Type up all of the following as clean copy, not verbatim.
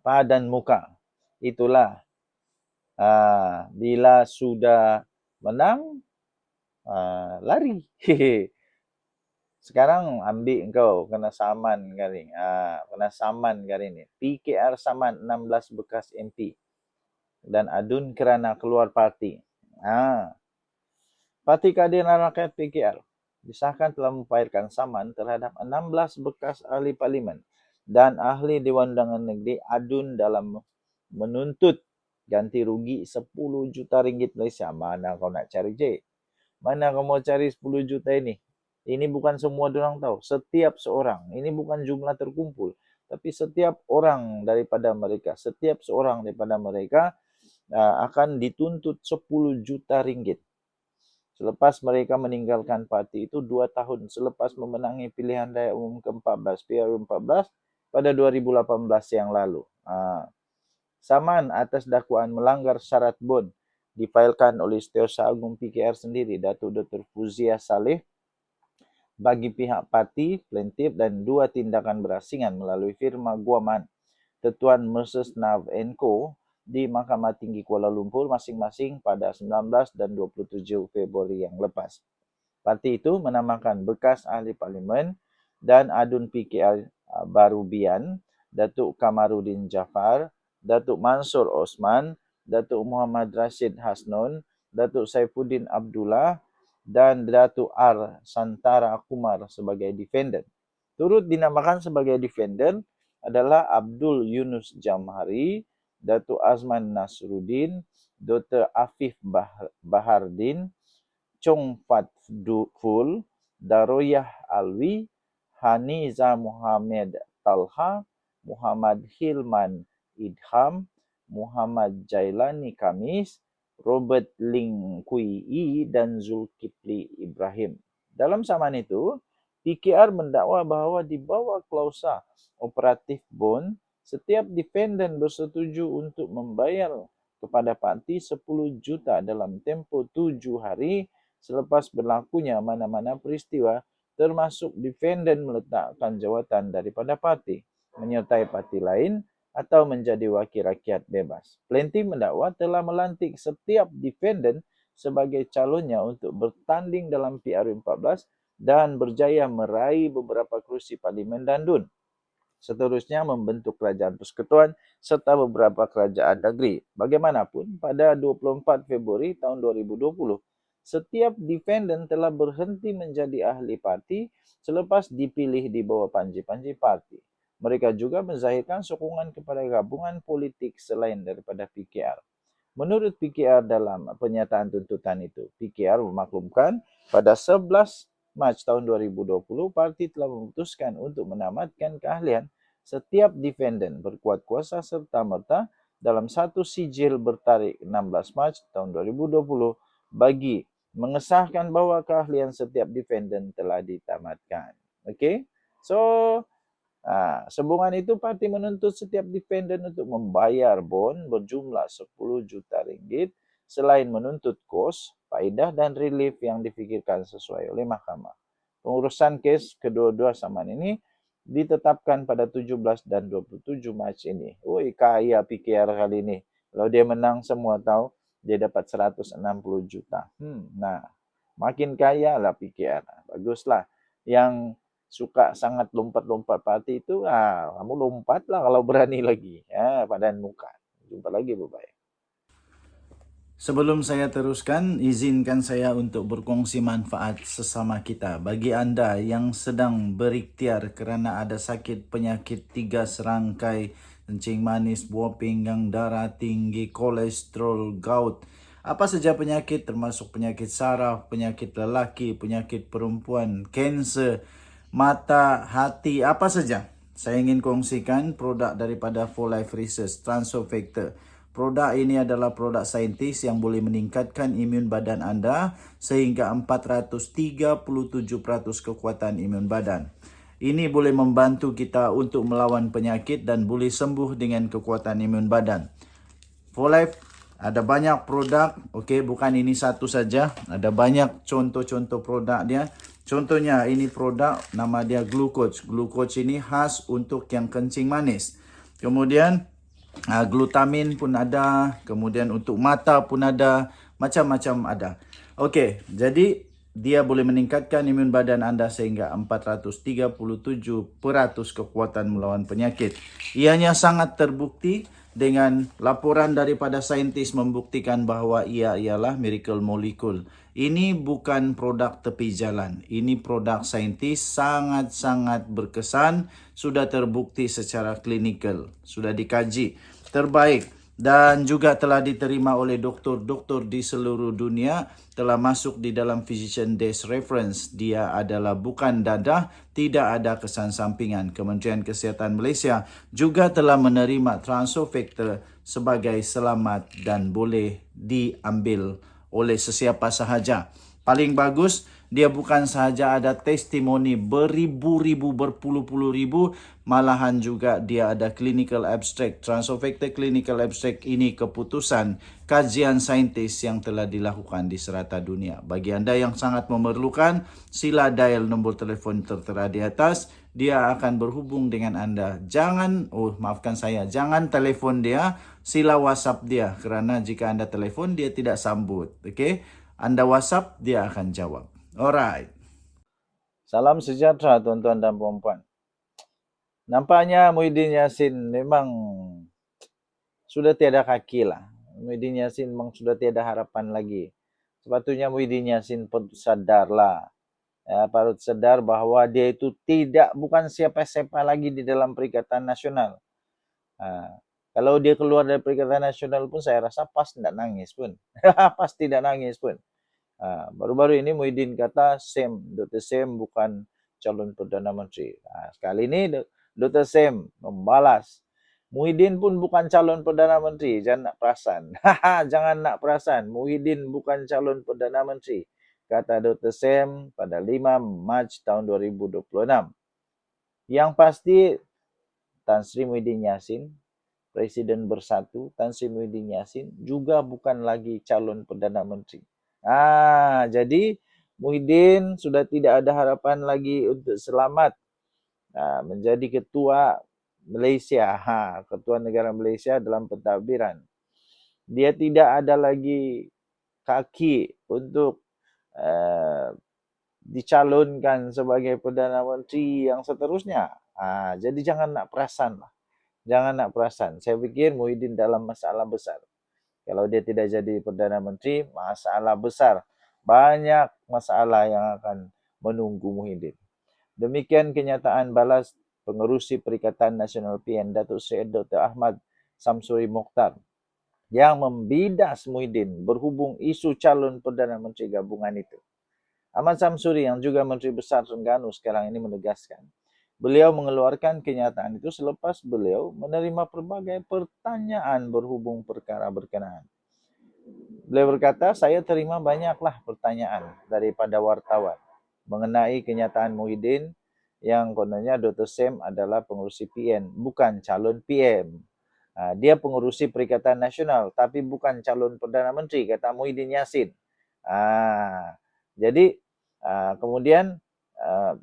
Padan muka. Itulah. Bila sudah menang, lari. Sekarang ambil engkau kena saman kali. Kena saman kali ni. PKR saman 16 bekas MP dan adun kerana keluar parti. Parti Keadilan Rakyat PKR disahkan telah membayarkan saman terhadap 16 bekas ahli parlimen dan ahli Dewan Undangan Negeri adun dalam menuntut ganti rugi 10 juta ringgit Malaysia. Mana kau nak cari, je? Mana kau mau cari 10 juta ini? Ini bukan semua orang tahu. Setiap seorang. Ini bukan jumlah terkumpul. Tapi setiap orang daripada mereka, setiap seorang daripada mereka akan dituntut 10 juta ringgit. Selepas mereka meninggalkan parti itu 2 tahun selepas memenangi pilihan raya umum ke-14, PRU14 pada 2018 yang lalu. Saman atas dakwaan melanggar syarat bond difailkan oleh Setiausaha Agung PKR sendiri, Datuk Dr. Fuzia Saleh, bagi pihak parti, plaintiff dan 2 tindakan berasingan melalui firma guaman Tetuan Mercers Nav & Co. di Mahkamah Tinggi Kuala Lumpur masing-masing pada 19 dan 27 Februari yang lepas. Parti itu menamakan bekas ahli parlimen dan adun PKR Barubian, Datuk Kamarudin Jaafar, Datuk Mansur Osman, Datuk Muhammad Rashid Hasnon, Datuk Saifuddin Abdullah dan Datuk R. Santara Kumar sebagai defendant. Turut dinamakan sebagai defendant adalah Abdul Yunus Jamhari, Datuk Azman Nasruddin, Dr. Afif Bahardin, Chong Fat Ful, Daroyah Alwi, Haniza Muhammad Talha, Muhammad Hilman Idham, Muhammad Jailani Kamis, Robert Ling Kui I dan Zulkifli Ibrahim. Dalam saman itu, PKR mendakwa bahawa di bawah klausa operatif bond, setiap defendant bersetuju untuk membayar kepada parti 10 juta dalam tempoh 7 hari selepas berlakunya mana-mana peristiwa, termasuk defendant meletakkan jawatan daripada parti, menyertai parti lain atau menjadi wakil rakyat bebas. Plaintiff mendakwa telah melantik setiap defendant sebagai calonnya untuk bertanding dalam PRU14 dan berjaya meraih beberapa kerusi parlimen dan DUN. Seterusnya membentuk kerajaan persekutuan serta beberapa kerajaan negeri. Bagaimanapun, pada 24 Februari tahun 2020, setiap defendant telah berhenti menjadi ahli parti selepas dipilih di bawah panji-panji parti. Mereka juga menzahirkan sokongan kepada gabungan politik selain daripada PKR. Menurut PKR dalam pernyataan tuntutan itu, PKR memaklumkan pada 11 Mac tahun 2020, parti telah memutuskan untuk menamatkan keahlian setiap defendant berkuat kuasa serta-merta dalam satu sijil bertarikh 16 Mac tahun 2020 bagi mengesahkan bahawa keahlian setiap defendant telah ditamatkan. Okey? So, sambungan itu parti menuntut setiap defendant untuk membayar bond berjumlah 10 juta ringgit selain menuntut kos, faedah dan relief yang difikirkan sesuai oleh mahkamah. Pengurusan kes kedua-dua saman ini ditetapkan pada 17 dan 27 Mac ini. Oi, kaya PKR kali ini. Kalau dia menang semua tahu, dia dapat 160 juta. Nah, makin kaya lah PKR. Baguslah. Yang suka sangat lompat-lompat parti itu, kamu lompatlah kalau berani lagi. Padan muka. Jumpa lagi, bye-bye. Sebelum saya teruskan, izinkan saya untuk berkongsi manfaat sesama kita. Bagi anda yang sedang berikhtiar kerana ada sakit penyakit 3 serangkai, kencing manis, buah pinggang, darah tinggi, kolesterol, gout, apa saja penyakit termasuk penyakit saraf, penyakit lelaki, penyakit perempuan, kanser, mata, hati, apa saja. Saya ingin kongsikan produk daripada 4Life Research, Transfer Factor. Produk ini adalah produk saintis yang boleh meningkatkan imun badan anda sehingga 437% kekuatan imun badan. Ini boleh membantu kita untuk melawan penyakit dan boleh sembuh dengan kekuatan imun badan. 4Life ada banyak produk, okey, bukan ini satu saja. Ada banyak contoh-contoh produk dia. Contohnya ini produk nama dia Glucoach. Glucoach ini khas untuk yang kencing manis. Kemudian glutamin pun ada, kemudian untuk mata pun ada, macam-macam ada. Okey, jadi dia boleh meningkatkan imun badan anda sehingga 437% kekuatan melawan penyakit. Ianya sangat terbukti dengan laporan daripada saintis membuktikan bahawa ia ialah miracle molecule. Ini bukan produk tepi jalan. Ini produk saintis sangat-sangat berkesan, sudah terbukti secara klinikal, sudah dikaji, terbaik dan juga telah diterima oleh doktor-doktor di seluruh dunia, telah masuk di dalam Physician Desk Reference. Dia adalah bukan dadah, tidak ada kesan sampingan. Kementerian Kesihatan Malaysia juga telah menerima Transofactor sebagai selamat dan boleh diambil oleh sesiapa sahaja. Paling bagus, dia bukan sahaja ada testimoni beribu-ribu, berpuluh-puluh ribu, malahan juga dia ada clinical abstract. Transofactor clinical abstract ini keputusan kajian saintis yang telah dilakukan di serata dunia. Bagi anda yang sangat memerlukan, sila dial nombor telefon tertera di atas. Dia akan berhubung dengan anda. Jangan telefon dia, sila WhatsApp dia, kerana jika anda telefon dia tidak sambut. Okey, anda WhatsApp dia akan jawab. Alright. Salam sejahtera tuan-tuan dan puan-puan. Nampaknya Muhyiddin Yassin memang sudah tiada kaki lah. Muhyiddin Yassin memang sudah tiada harapan lagi. Sepatutnya Muhyiddin Yassin sadarlah. Patut sadar bahawa dia itu bukan siapa-siapa lagi di dalam Perikatan Nasional. Kalau dia keluar dari Perikatan Nasional pun saya rasa pasti tidak nangis pun. Pasti tidak nangis pun. Baru-baru ini Muhyiddin kata Dr. Sem bukan calon Perdana Menteri. Sekali ini Dr. Sem membalas, Muhyiddin pun bukan calon Perdana Menteri. Jangan nak perasan. Jangan nak perasan. Muhyiddin bukan calon Perdana Menteri, kata Dr. Sem pada 5 Mac tahun 2026. Yang pasti Tan Sri Muhyiddin Yassin, Presiden Bersatu, Tan Sri Muhyiddin Yassin juga bukan lagi calon Perdana Menteri. Jadi Muhyiddin sudah tidak ada harapan lagi untuk selamat menjadi ketua Malaysia, ketua negara Malaysia dalam pentadbiran. Dia tidak ada lagi kaki untuk dicalonkan sebagai Perdana Menteri yang seterusnya. Jadi jangan nak perasan lah. Jangan nak perasan. Saya fikir Muhyiddin dalam masalah besar. Kalau dia tidak jadi Perdana Menteri, masalah besar. Banyak masalah yang akan menunggu Muhyiddin. Demikian kenyataan balas Pengerusi Perikatan Nasional PN Datuk Seri Dr. Ahmad Samsuri Mokhtar yang membidas Muhyiddin berhubung isu calon Perdana Menteri gabungan itu. Ahmad Samsuri yang juga Menteri Besar Terengganu sekarang ini menegaskan, beliau mengeluarkan kenyataan itu selepas beliau menerima pelbagai pertanyaan berhubung perkara berkenaan. Beliau berkata, saya terima banyaklah pertanyaan daripada wartawan mengenai kenyataan Muhyiddin yang kononnya Dr. Sem adalah pengurusi PN, bukan calon PM. Dia pengurusi Perikatan Nasional, tapi bukan calon Perdana Menteri, kata Muhyiddin Yassin. Jadi, kemudian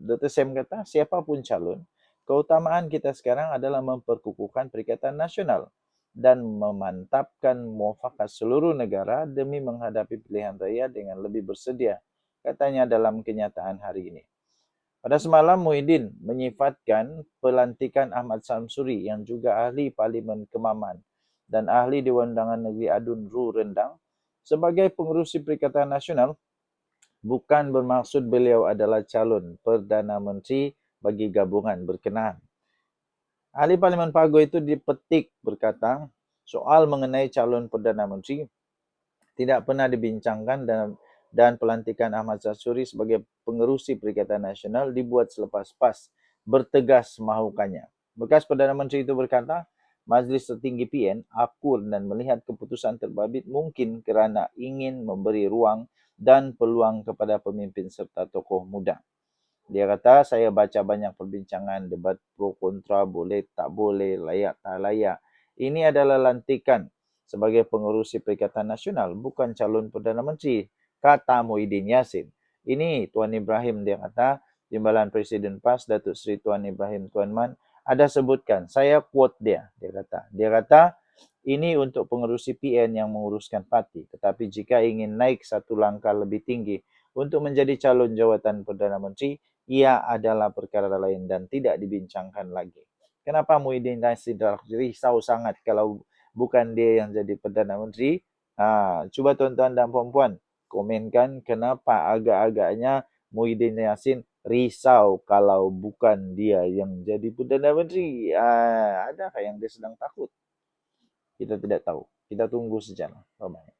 Dr. Sem kata, siapapun calon, keutamaan kita sekarang adalah memperkukuhkan Perikatan Nasional dan memantapkan muafakat seluruh negara demi menghadapi pilihan raya dengan lebih bersedia, katanya dalam kenyataan hari ini. Pada semalam, Muhyiddin menyifatkan pelantikan Ahmad Samsuri yang juga ahli Parlimen Kemaman dan ahli Dewan Undangan Negeri Adun Ru Rendang sebagai pengerusi Perikatan Nasional bukan bermaksud beliau adalah calon Perdana Menteri bagi gabungan berkenaan. Ahli Parlimen Pago itu dipetik berkata, soal mengenai calon Perdana Menteri tidak pernah dibincangkan dan pelantikan Ahmad Samsuri sebagai pengerusi Perikatan Nasional dibuat selepas PAS bertegas mahukannya. Bekas Perdana Menteri itu berkata, Majlis Tertinggi PN akur dan melihat keputusan terbabit mungkin kerana ingin memberi ruang dan peluang kepada pemimpin serta tokoh muda. Dia kata, saya baca banyak perbincangan, debat pro kontra, boleh tak boleh, layak tak layak. Ini adalah lantikan sebagai pengerusi Perikatan Nasional, bukan calon Perdana Menteri, kata Muhyiddin Yassin. Ini Tuan Ibrahim, dia kata, Timbalan Presiden PAS Datuk Seri Tuan Ibrahim Tuan Man ada sebutkan, saya quote dia kata, ini untuk pengurus CPN yang menguruskan parti, tetapi jika ingin naik satu langkah lebih tinggi untuk menjadi calon jawatan Perdana Menteri, ia adalah perkara lain dan tidak dibincangkan lagi. Kenapa Muhyiddin Yassin risau sangat kalau bukan dia yang jadi Perdana Menteri? Coba tuan-tuan dan puan-puan komenkan kenapa agak-agaknya Muhyiddin Yassin risau kalau bukan dia yang jadi Perdana Menteri. Adakah yang dia sedang takut? Kita tidak tahu. Kita tunggu sejarah. Bye-bye.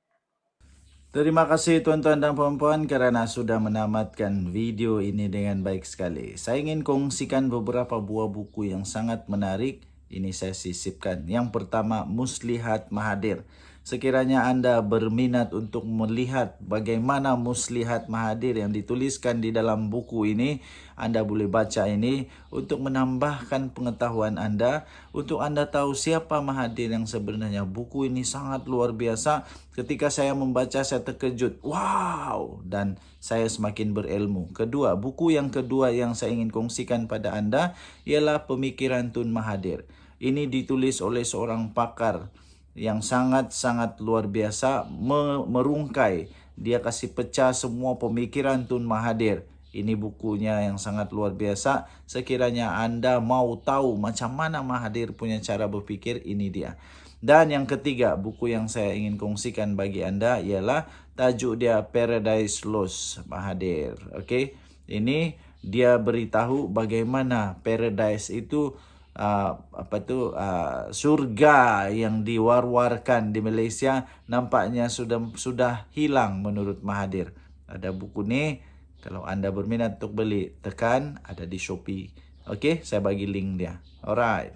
Terima kasih tuan-tuan dan puan-puan kerana sudah menamatkan video ini dengan baik sekali. Saya ingin kongsikan beberapa buah buku yang sangat menarik. Ini saya sisipkan. Yang pertama, Muslihat Mahathir. Sekiranya Anda berminat untuk melihat bagaimana Muslihat Mahathir yang dituliskan di dalam buku ini, Anda boleh baca ini untuk menambahkan pengetahuan Anda, untuk Anda tahu siapa Mahathir yang sebenarnya. Buku ini sangat luar biasa. Ketika saya membaca, saya terkejut. Wow! Dan saya semakin berilmu. Kedua, buku yang kedua yang saya ingin kongsikan pada Anda ialah Pemikiran Tun Mahathir. Ini ditulis oleh seorang pakar yang sangat-sangat luar biasa, merungkai. Dia kasih pecah semua pemikiran Tun Mahathir. Ini bukunya yang sangat luar biasa. Sekiranya Anda mau tahu macam mana Mahathir punya cara berpikir, ini dia. Dan yang ketiga, buku yang saya ingin kongsikan bagi Anda ialah tajuk dia Paradise Lost Mahathir. Okey. Ini dia beritahu bagaimana paradise itu surga yang diwar-warkan di Malaysia nampaknya sudah hilang menurut Mahathir. Ada buku ni, kalau anda berminat untuk beli, tekan, ada di Shopee. Okey, saya bagi link dia. Alright.